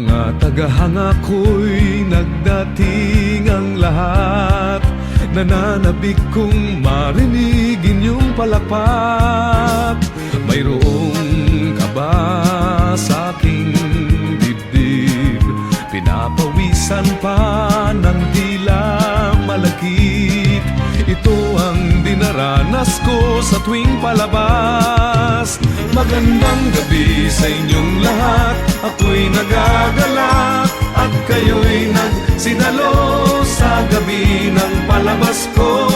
Mga tagahanga ko'y nagdating ang lahat. Nananabik kong marinig inyong palakpak. Mayroong kaba sa aking dibdib, pinapawisan pa ng tila malakit. Ito ang dinaranas ko sa tuwing palabas. Magandang gabi sa inyong lahat. Ako'y nagagalak at kayo'y nagsidalo sa gabi ng palabas ko.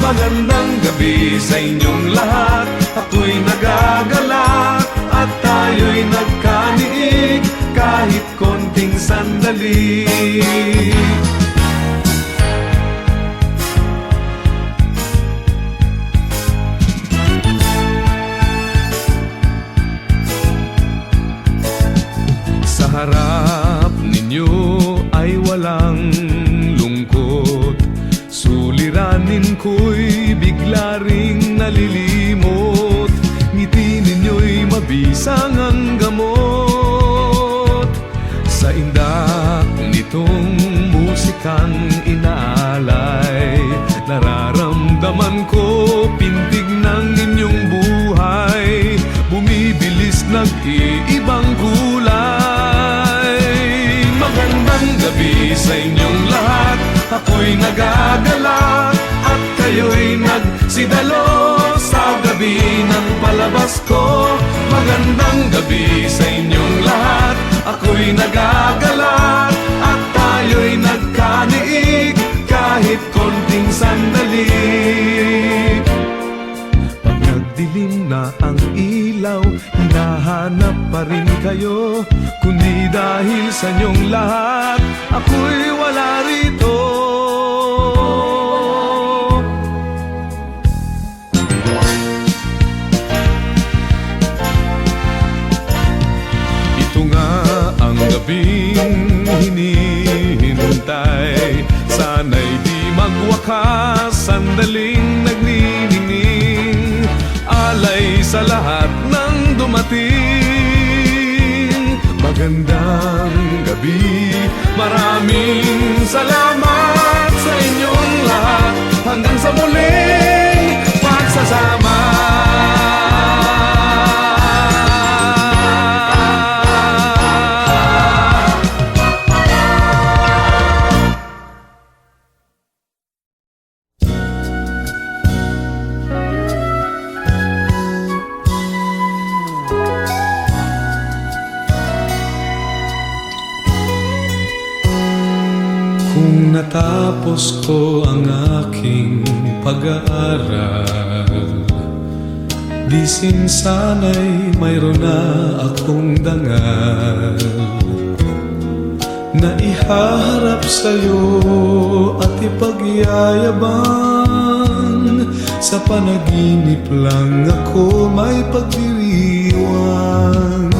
Magandang gabi sa inyong lahat. Ako'y nagagalak at tayo'y nagkaniig kahit konting sandali. Sa harap ninyo ay walang lungkot. Suliranin ko'y bigla ring nalilimot. Ngiti ninyo'y mabisang ang gamot. Sa indak nitong musikang inaalay, nararamdaman ko pintig ng inyong buhay. Bumibilis nag-iibang kulay. Magandang gabi sa inyong lahat. Ako'y nagagalak at kayo'y nagsidalo sa gabi ng palabas ko. Magandang gabi sa inyong lahat. Ako'y nagagalak at tayo'y nagkaniig kahit konting sandali. Pag nagdilim na ang ilaw, hinahanap pa rin kayo. Kundi dahil sa inyong lahat, ako'y wala rito. Ito nga ang gabing hinihintay. Sana'y di magwakas, sandaling nagniningning. Alay sa lahat ng dumating. Magandang gabi, maraming salamat sa inyong lahat. Hanggang sa muling pagsasama. Kung natapos ko ang aking pag-aaral, di sana'y mayroon na akong dangal na ihaharap sa'yo at ipagyayabang. Sa panaginip lang ako may pagdiriwang.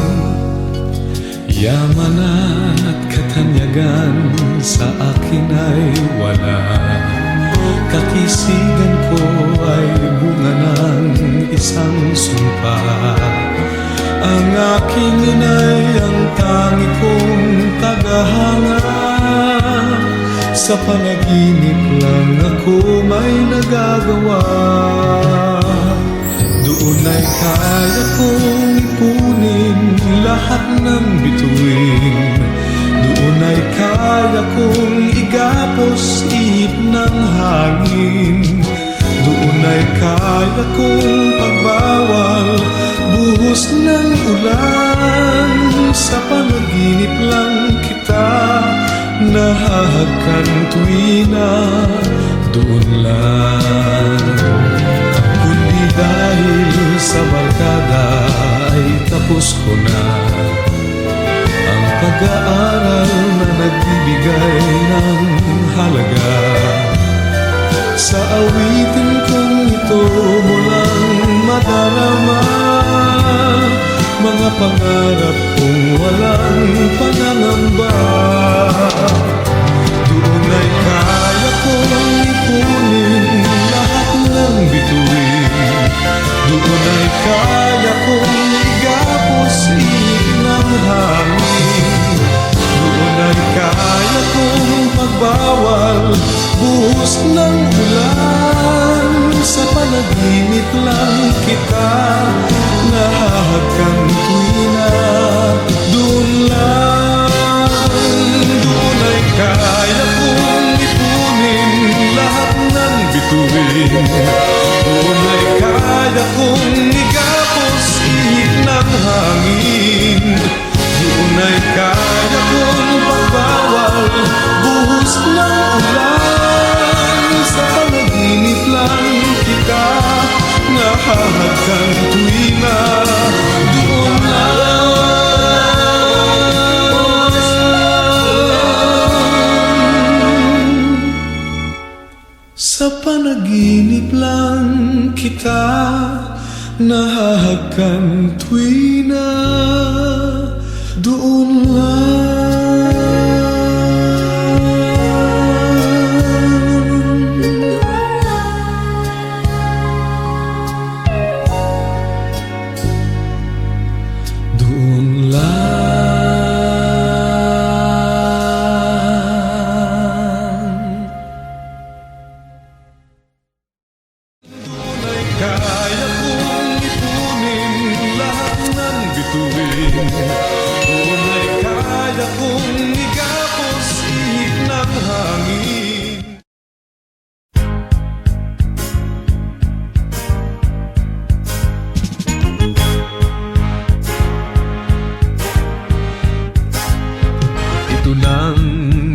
Yaman at katanyagan sa akin ay wala. Kakisigan ko ay bunga ng isang sumpa. Ang aking inay ang tangi kong tagahanga. Sa panaginip lang ako may nagagawa. Doon ay kaya kong ipunin lahat ng bituin. Doon ay kaya kong igapos ihip ng hangin. Doon ay kaya kong pagbawal buhos ng ulan. Sa panaginip lang kita nahahagkan tuwina. Doon lang. Kundi dahil sa barkada ay tapos ko na ang pag-aaral na nagbibigay ng halaga. Sa awitin kong ito mo lang madarama mga pangarap kong walang pangangamba. Doon ay kaya kong ipunin lahat ng bituin. Doon ay kaya kong igapos ihip ng hangin. buhos ng ulan. Sa panaginip lang kita nahahagkan tuwi na. Doon lang, doon ay kaya kong ipunin lahat ng bituin. Doon ay kaya kong igapos ihip ng hangin. Doon ay kaya kong pagbawal buhos ng ulan. Sa panaginip lang kita nahahagkan tuwi na. Doon lang, sa panaginip lang kita nahahagkan tuwi na. Doon lang, doon lang. Doon ay kaya kong ipunin lahat ng bituin. Doon ay kaya kong igapos ihip ng hangin. Ito ng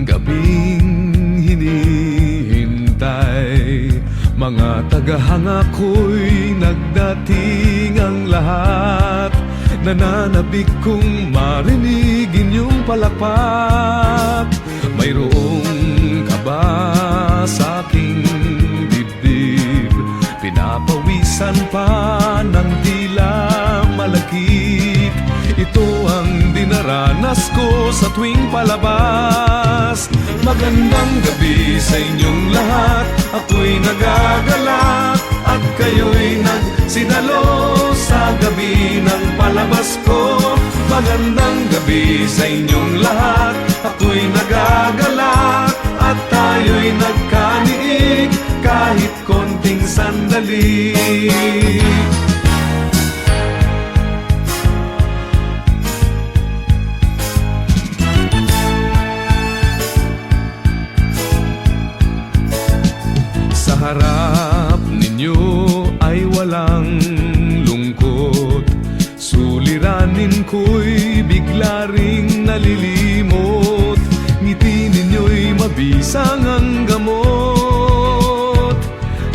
gabing hinihintay, mga tagahanga ko'y nagdating ang lahat. Nananabik kong marinig inyong palakpak. Mayroong kaba sa aking dibdib, pinapawisan pa ng tila malakit. Ito ang dinaranas ko sa tuwing palabas. Magandang gabi sa inyong lahat. Ako'y nagagalak at kayo'y nagsidalo sa gabi ng palabas ko. Magandang gabi sa inyong lahat. Ako'y nagagalak at tayo'y nagkaniig kahit konting sandali. Sa harap ninyo ay walang lungkot. Suliranin ko'y bigla ring nalilimot. Ngiti ninyo'y mabisang ang gamot.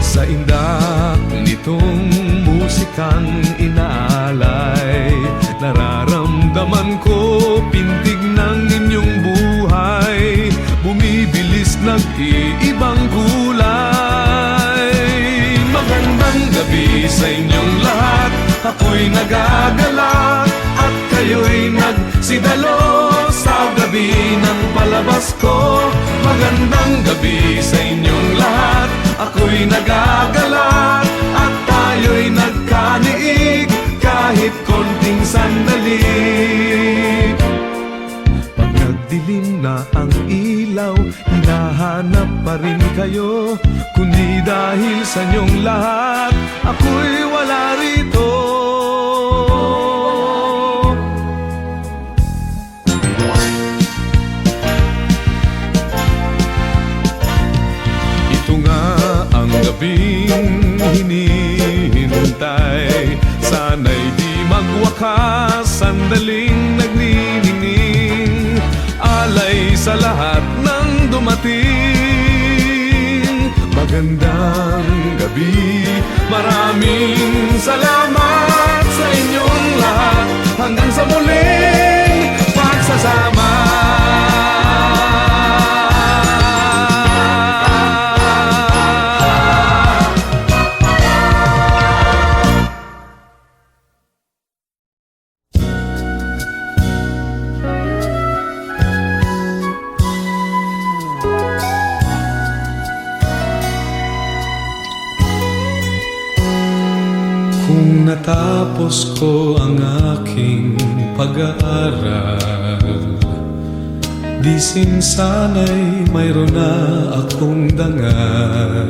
Sa indak nitong musikang inaalay, nararamdaman ko pintig ng inyong buhay. Bumibilis nag-iibang kulay. Magandang gabi sa inyong lahat. Ako'y nagagalak at kayo'y nagsidalo sa gabi ng palabas ko. Magandang gabi sa inyong lahat. Ako'y nagagalak at tayo'y nagkaniig kahit konting sandali. Pag nagdilim na ang ilaw, hinahanap pa rin kayo. Kundi dahil sa inyong lahat, ako'y wala rito. Ito nga ang gabing hinihintay, sana'y di magwakas, sandaling nagniningning. Alay sa lahat ng dumating. Magandang gabi, maraming salamat sa inyong lahat. Hanggang sa muling pagsasama. Kung natapos ko ang aking pag-aaral, Di sana'y mayroon na akong dangal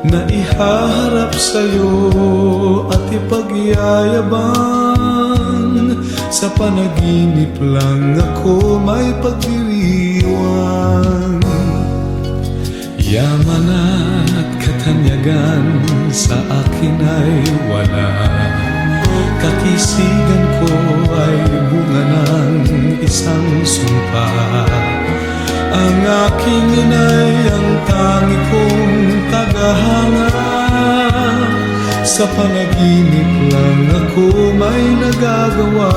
na ihaharap sa'yo at ipagyayabang. Sa panaginip lang ako may pagdiriwang. Yaman at katanyagan sa akin ay wala. Kakisigan ko ay bunga ng isang sumpa. Ang aking inay ang tangi kong tagahanga. Sa panaginip lang ako may nagagawa.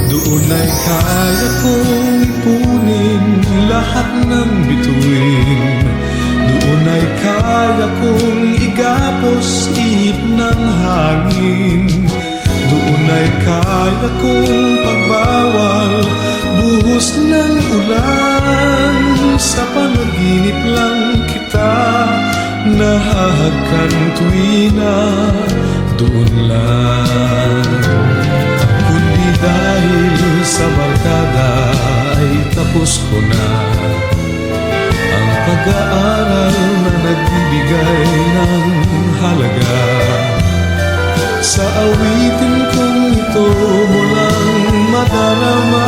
Doon ay kaya kong ipunin lahat ng bituin. Doon ay kaya kong igapos ihip ng hangin. Doon ay kaya kong pagbawal buhos ng ulan. Sa panaginip lang kita nahahagkan tuwina. Doon lang. Kundi dahil sa barkada ay tapos ko na ang pag-aaral na nagbibigay ng halaga. Sa awitin kong ito mo lang madarama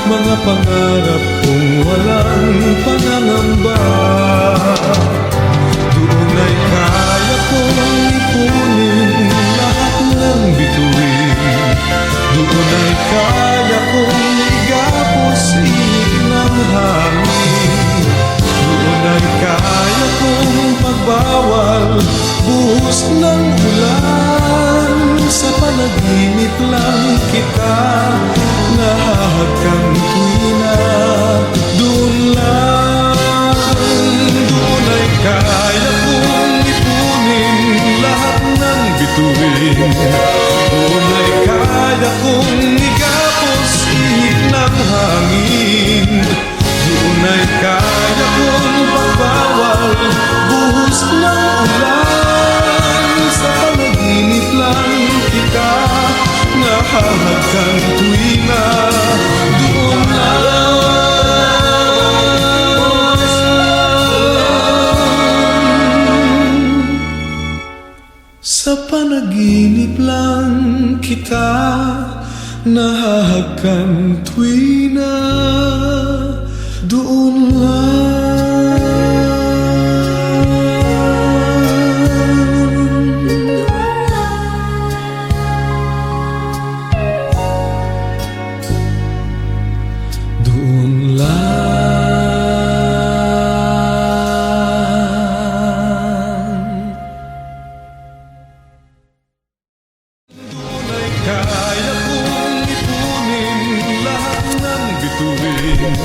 mga pangarap kong walang pangangamba. Doon ay kaya kong ipunin lahat ng bituin. Doon ay kaya kong igapos ihip ng hangin. Doon ay kaya kong pagbawal buhos ng ulan. Sa panaginip lang kita nahahagkan tuwina. Doon lang. Doon ay kaya kong ipunin lahat ng bituin. Doon ay kaya kong igapos ihip ng hangin. Doon ay kaya kong pagbawal buhos ng ulan. Sa panaginip lang kita nahahagkan tuwina. Doon lang. Sa panaginip lang kita nahahagkan tuwina. Doon lang. Doon lang. Doon ay kaya kong ipunin lahat ng bituin.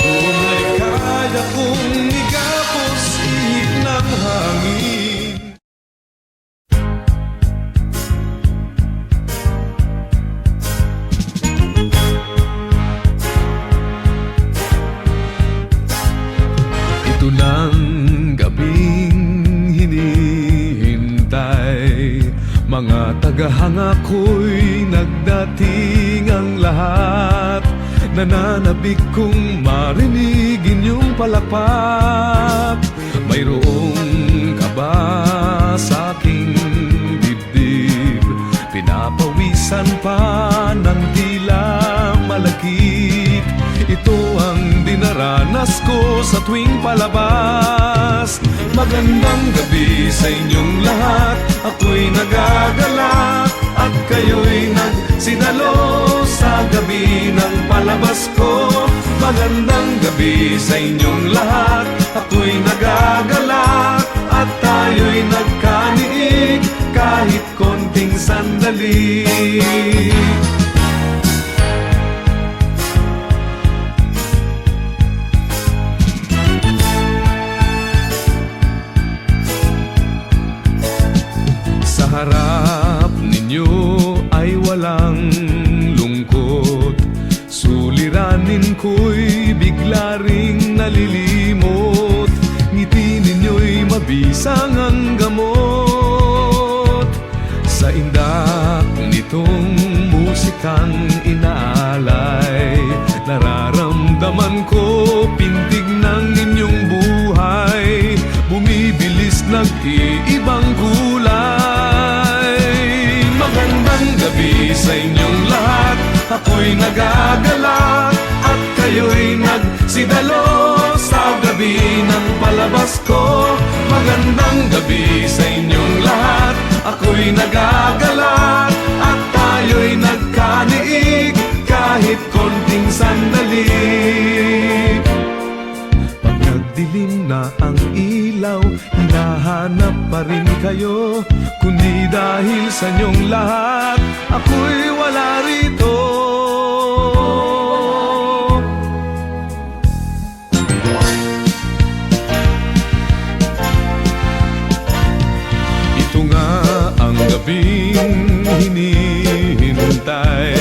Doon ay kaya kong igapos ihip ng hangin. Ito ng gabing hinihintay, mga tagahanga ko'y nagdating ang lahat. Nananabik kong marinig inyong palakpak. Mayroong kaba sa aking dibdib, pinapawisan pa ng tila malakit. Ito ang dinaranas ko sa tuwing palabas. Magandang gabi sa inyong lahat. Ako'y nagagalak at kayo'y nagsidalo sa gabi ng palabas ko. Magandang gabi sa inyong lahat. Ako'y nagagalak at tayo'y nagkaniig kahit konting sandali. Sa harap ninyo ay walang lungkot. Suliranin ko'y bigla ring nalilimot. Ngiti ninyo'y mabisang ang gamot. Sa indak nitong musikang inaalay. Nararamdaman ko pintig ng inyong buhay, bumibilis nag-iibang kulay. Magandang gabi sa inyong lahat, ako'y nagagalak at kayo'y nagsidalo sa gabi ng palabas ko. Magandang gabi sa inyong lahat, ako'y nagagalak at tayo'y nagkaniig kahit konting sandali. Pag nagdilim na ang ilaw, hinahanap pa rin kayo. Kundi dahil sa inyong lahat, ako'y wala rito. Ito nga ang gabing hinihintay,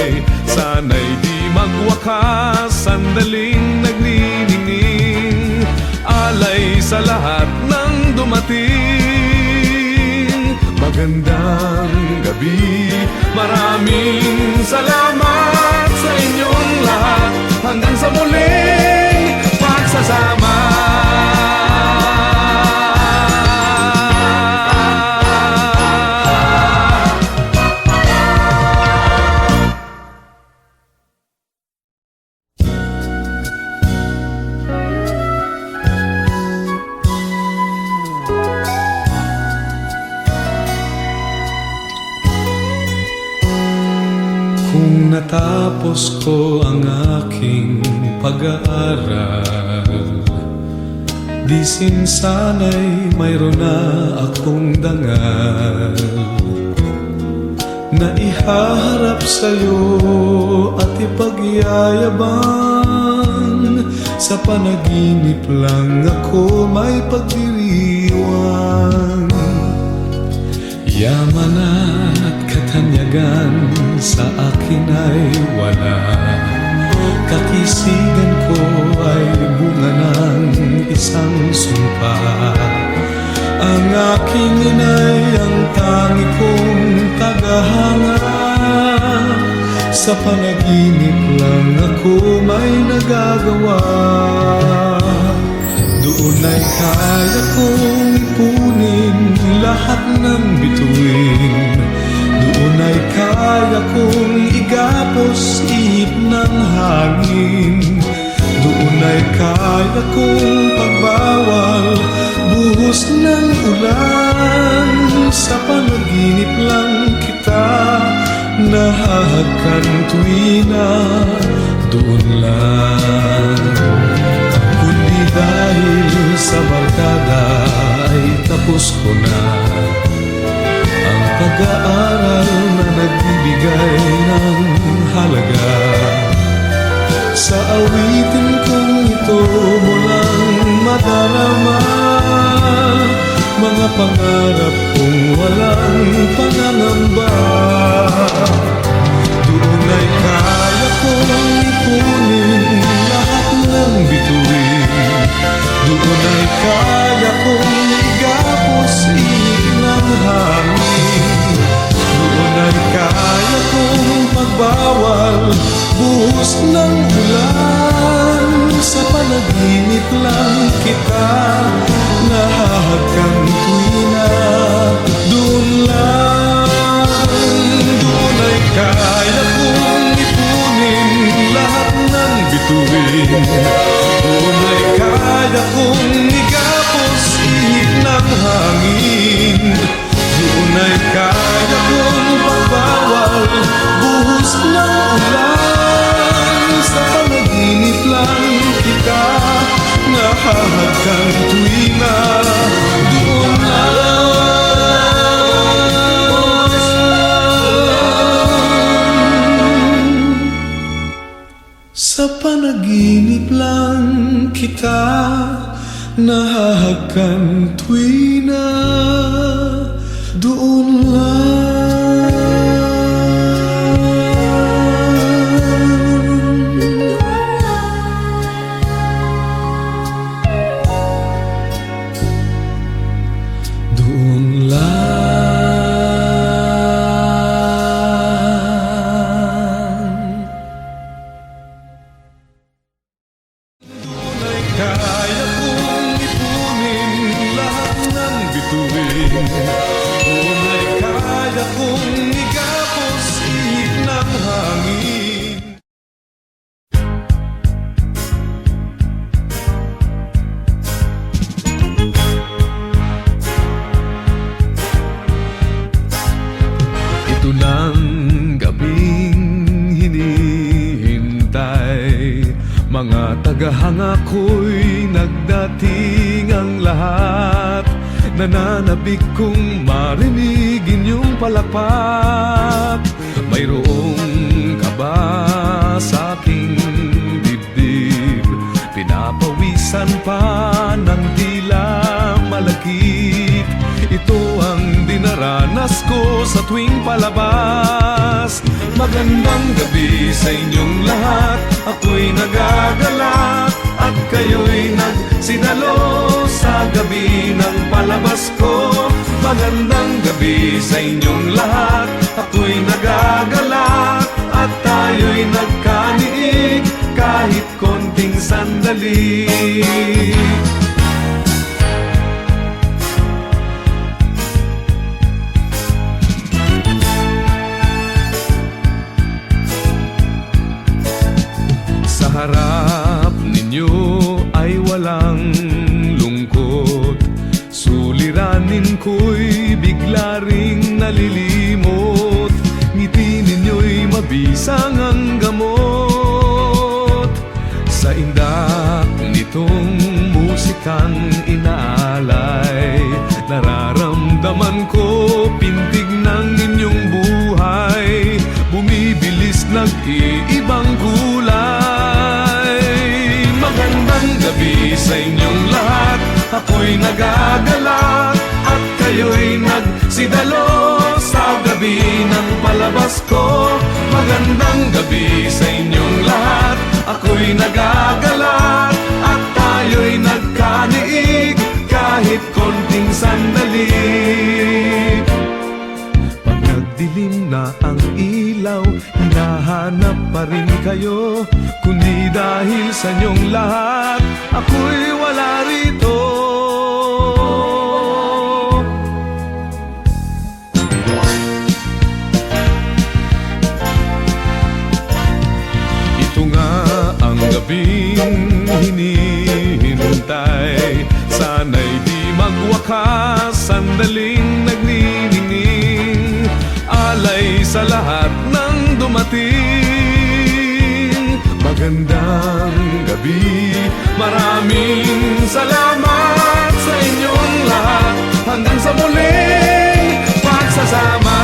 sana'y di magwakas, sandaling nagniningning, alay sa lahat ng dumating. Magandang gabi, maraming salamat sa inyong lahat, hanggang sa muling pagsasama. Kung natapos ko ang aking pag-aaral, di sana'y mayroon na akong dangal na ihaharap sa'yo at ipagyayabang. Sa panaginip lang ako may pagdiriwang. Yaman at katanyagan sa akin ay wala, kakisigan ko ay bunga ng isang sumpa. Ang aking inay ang tangi kong tagahanga, sa panaginip lang ako may nagagawa. Doon ay kaya kong ipunin lahat ng bituin, doon ay kaya kong igapos ihip ng hangin, doon ay kaya kong pagbawal buhos ng ulan. Sa panaginip lang kita nahahagkan tuwina, doon lang. Kundi dahil sa barkada ay tapos ko na ang pag-aaral na nagbibigay ng halaga. Sa awitin kong ito mo lang madarama mga pangarap kong walang pangangamba. Doon ay kaya kong ipunin lahat ng bituin, doon ay kaya kong igapos ihip ng hangin, doon ay kaya kong pagbawal buhos ng ulan. Sa panaginip lang kita nahahagkan tuwina, doon lang. Doon ay kaya kong ipunin lahat ng bituin, doon ay kaya kong igapos ihip ng hangin, doon ay kaya kong pagbawal buhos ng ulan. Sa panaginip lang kita nahahagkan tuwina, doon lang. Sa panaginip lang kita nahahagkan tuwina, doon lang. Doon lang. Mga tagahanga ko'y nagdating ang lahat. Nananabik kong marinig inyong palakpak. Mayroong kaba sa aking dibdib, pinapawisan pa ng tila malakit. Ito ang dinaranas ko sa tuwing palabas. Magandang gabi sa inyong lahat. Ako'y nagagalak at kayo'y nagsidalo sa gabi ng palabas ko. Magandang gabi sa inyong lahat. Ako'y nagagalak at tayo'y nagkaniig kahit konting sandali. Sa harap ninyo ay walang lungkot, suliranin ko'y bigla ring nalilimot. Ngiti ninyo'y mabisang ang gamot. Sa indak nitong musikang inaalay, nararamdaman ko pintig ng inyong buhay, bumibilis nag-iibang kulay. Magandang gabi sa inyong lahat. Ako'y nagagalak at kayo'y nagsidalo sa gabi ng palabas ko. Magandang gabi sa inyong lahat. Ako'y nagagalak at tayo'y nagkaniig kahit konting sandali. Pag nagdilim na ang ilaw, hinahanap pa rin kayo. Kundi dahil sa inyong lahat, ako'y wala rito. Ito nga ang gabing hinihintay, sana'y di magwakas, sandaling nagniningning, alay sa lahat ng dumating. Magandang gabi, maraming salamat sa inyong lahat. Hanggang sa muling pagsasama.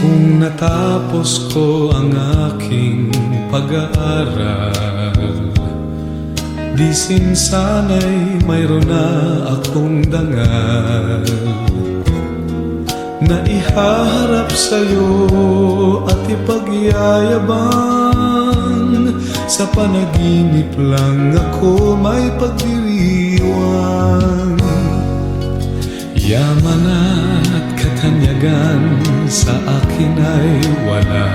Kung natapos ko ang aking pag-aaral, di sana'y mayroon na akong dangal na ihaharap sa'yo at ipagyayabang. Sa panaginip lang ako may pagdiriwang. Yaman at katanyagan sa akin ay wala.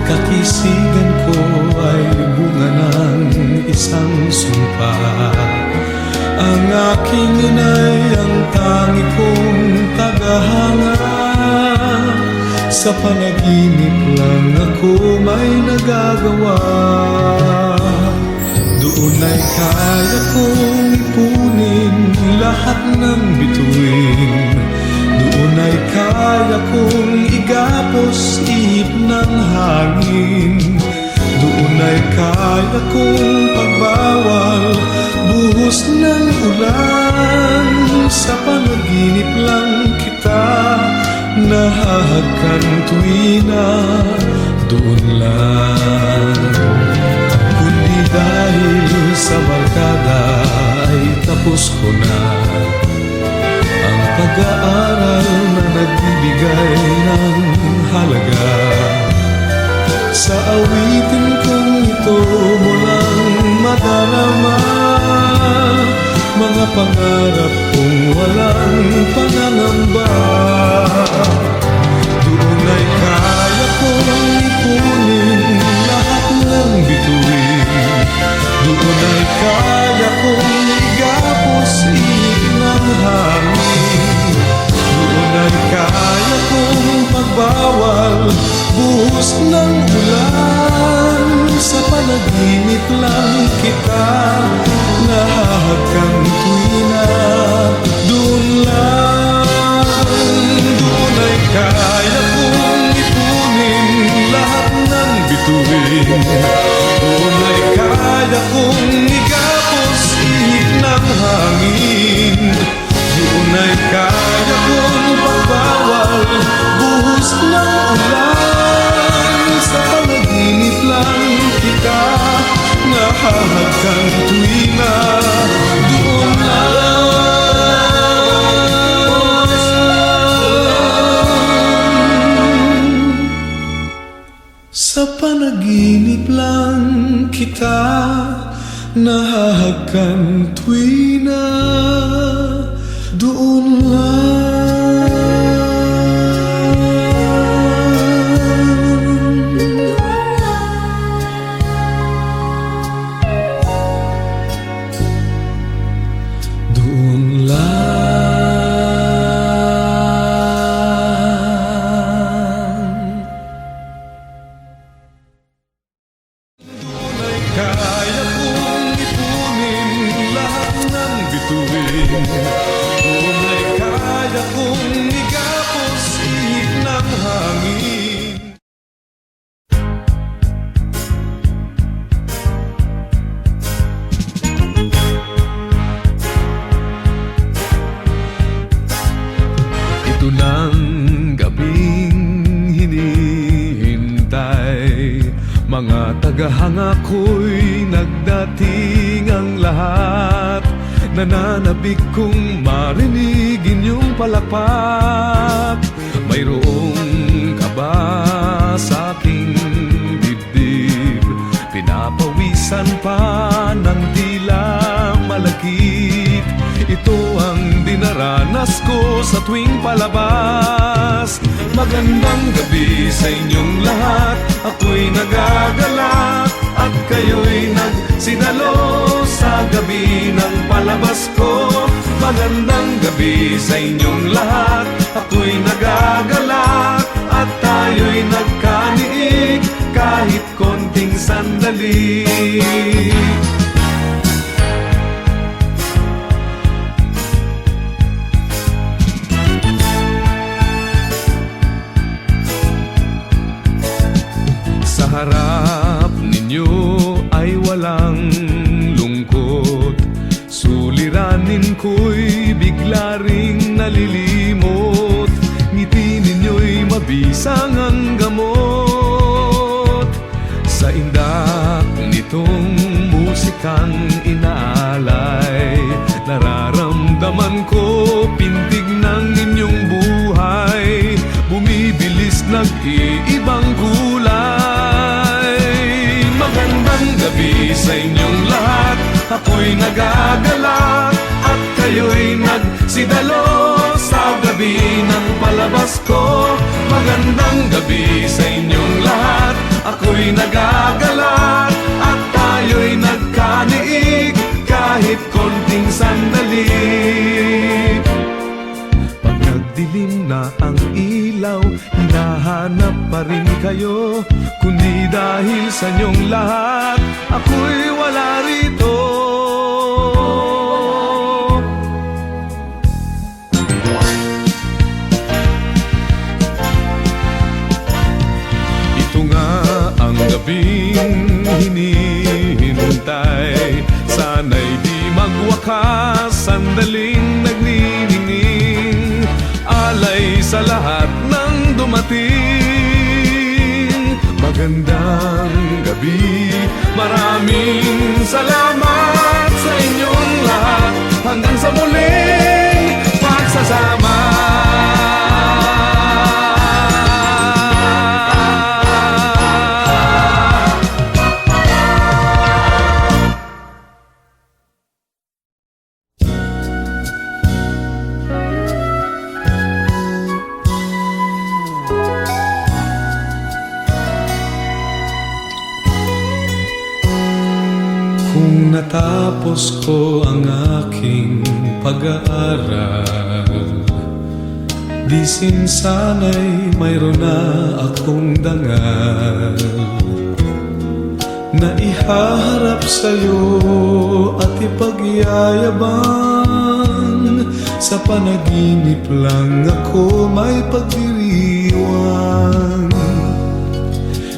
Kakisigan ko ay bunga ng isang sumpa. Ang aking inay ang tangi kong tagahanga. Sa panaginip lang ako may nagagawa. Doon ay kaya kong ipunin lahat ng bituin. Doon ay kaya kong igapos ihip ng hangin. Doon ay kaya kong pagbawal buhos ng ulan. Sa panaginip lang kita nahahagkan tuwina. Doon lang. Kundi dahil sa barkada ay tapos ko na ang pag-aaral na nagbibigay ng halaga. Sa awitin kong ito mo lang madarama mga pangarap kong walang pangangamba. Doon ay kaya kong ipunin lahat ng bituin. Doon ay kaya kong igapos ihip ng hangin. nahahagkan tuwi na doon lang, doon lang. Doon ay kaya kong ipunin lahat ng bituin. Doon ay kaya kong igapos ihip ng hangin. Ito ng gabing hinihintay, mga tagahanga ko'y nagdating ang lahat. Nananabik kong marinig inyong palakpak. Mayroong kaba sa aking dibdib, pinapawisan pa ng tila malakit. Ito ang dinaranas ko sa tuwing palabas. Magandang gabi sa inyong lahat, ako'y nagagalak at kayo'y nagsinalo sa gabi ng palabas ko. Magandang gabi sa inyong lahat, ako'y nagagalak at tayo'y nagkaniig kahit konting sandali. Sa harap ninyo ay walang lungkot, suliranin ko'y bigla ring nalilimot. Ngiti ninyo'y mabisang ang gamot. Sa indak nitong musikang inaalay, nararamdaman ko pintig ng inyong buhay, bumibilis nag-iibang kulay. Magandang gabi sa inyong lahat, ako'y nagagalak at kayo'y nagsidalo sa gabi ng palabas ko. Magandang gabi sa inyong lahat, ako'y nagagalak at tayo'y nagkaniig kahit konting sandali. Pag nagdilim na ang ilaw, hinahanap pa rin kayo. Kundi dahil sa inyong lahat, ako'y wala rito. Ito nga ang gabing hinihintay, sana'y di magwakas, sandaling nagniningning, alay sa lahat ng dumating. Magandang gabi, maraming salamat sa inyong lahat, hanggang sa muling pagsasama. Kung natapos ko ang aking pag-aaral, di sana'y mayroon na akong dangal na ihaharap sa'yo at ipagyayabang. Sa panaginip lang ako may pagdiriwang,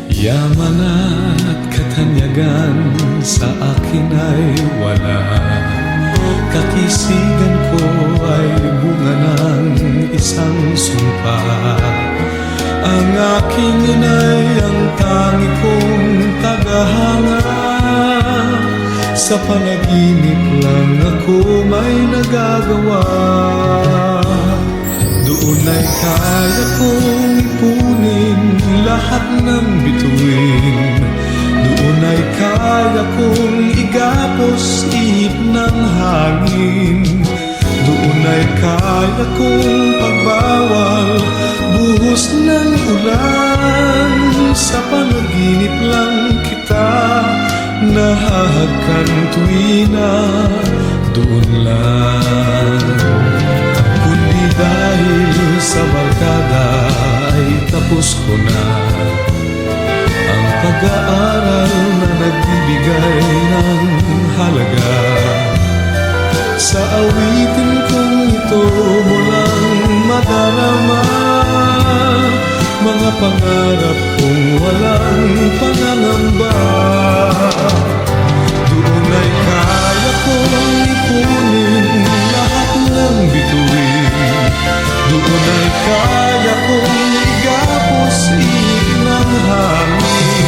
yaman at katanyagan sa akin ay wala. Kakisigan ko ay bunga ng isang sumpa. Ang aking inay ang tangi kong tagahanga. Sa panaginip lang ako may nagagawa. Doon ay kaya kong ipunin lahat ng bituin. Doon ay kaya kong igapos ihip ng hangin. Doon ay kaya kong pagbawal buhos ng ulan. Sa panaginip lang kita nahahagkan tuwina. Doon lang, kundi dahil sa barkada ay tapos ko na ang pag-aaral na nagbibigay ng halaga. Sa awitin kong ito mo lang madarama mga pangarap kong walang pangangamba. Doon ay kaya kong ipunin lahat ng bituin. Doon ay kaya kong igapos ihip ng hangin.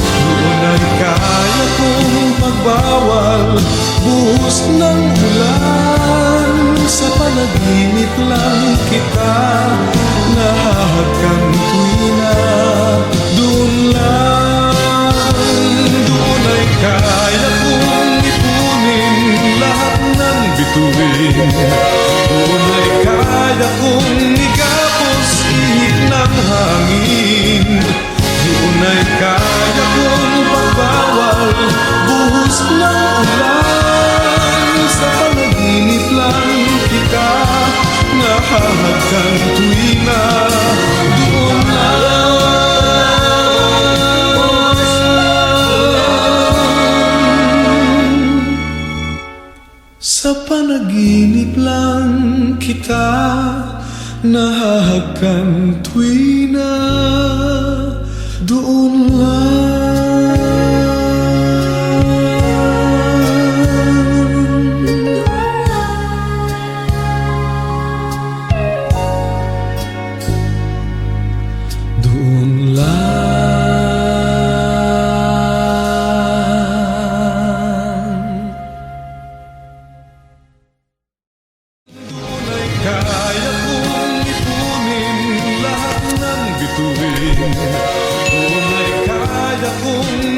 Doon ay kaya kong pagbawal buhos ng ulan. Sa panaginip lang kita nahahagkan tuwina. Doon lang, doon ay kaya kong ipunin lahat ng bituin. Doon ay kaya kong igapos ihip ng hangin. Doon ay kaya kong pagbawal buhos ng ulan. Sa panaginip lang kita nahahagkan tuwina. Doon lang, sa panaginip lang kita nahahagkan tuwina. Doon lang. Doon lang. Doon ay kaya kong ipunin lahat ng bituin. Doon ay kaya kong